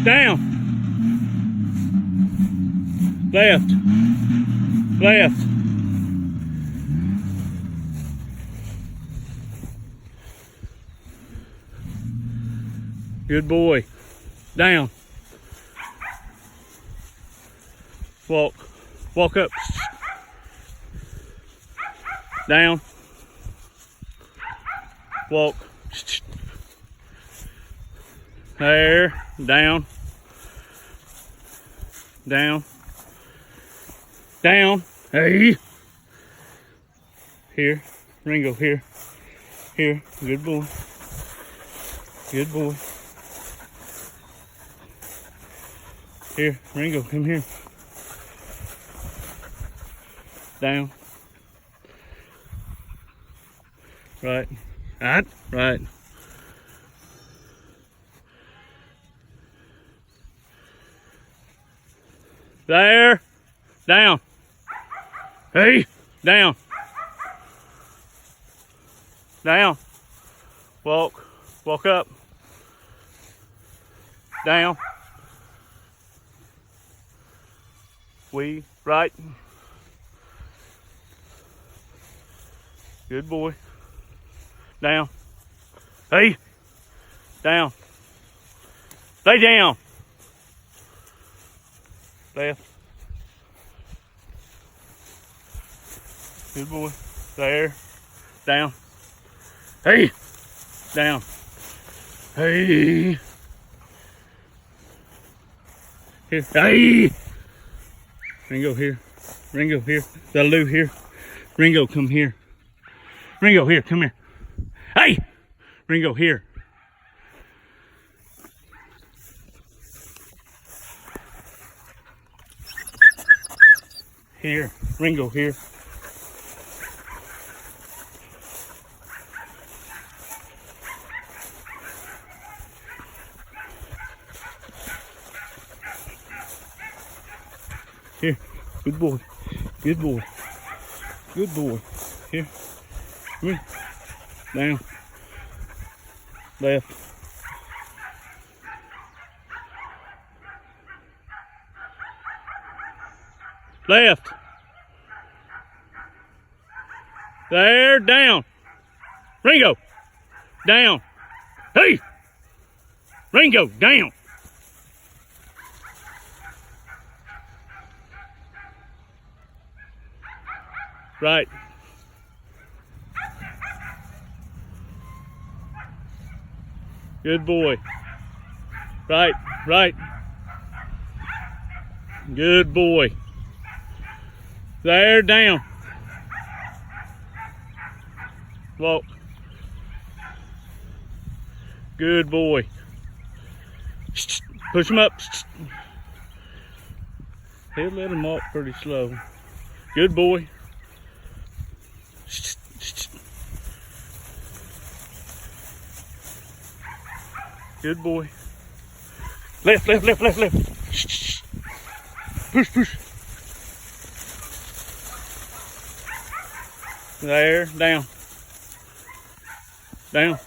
Down. Left. Left. Good boy. Down. Walk. Walk up. Down. Walk. There. Down. Down. Down. Hey. Here. Ringo, here. Here. Good boy. Good boy. Here. Ringo, come here. Down. Right. Right. Right. There. Down. Hey. Down. Down. Walk. Walk up. Down. Right. Good boy. Down. Hey. Down. Lay down. Left. Good boy. There. Down. Hey. Down. Hey. Here. Hey. Ringo here. Ringo here. Lou here. Ringo, come here. Ringo here. Come here. Hey. Ringo here. Here. Ringo here. Here. Good boy. Good boy. Good boy. Here. Come here. Down. Left. Left. There. Down. Ringo. Down. Hey. Ringo. Down. Right. Good boy. Right, right. Good boy. There, down. Walk. Good boy. Push him up. He'll let him walk pretty slow. Good boy. Good boy. Left, left, left, left, left. Push, push. There, down. Down.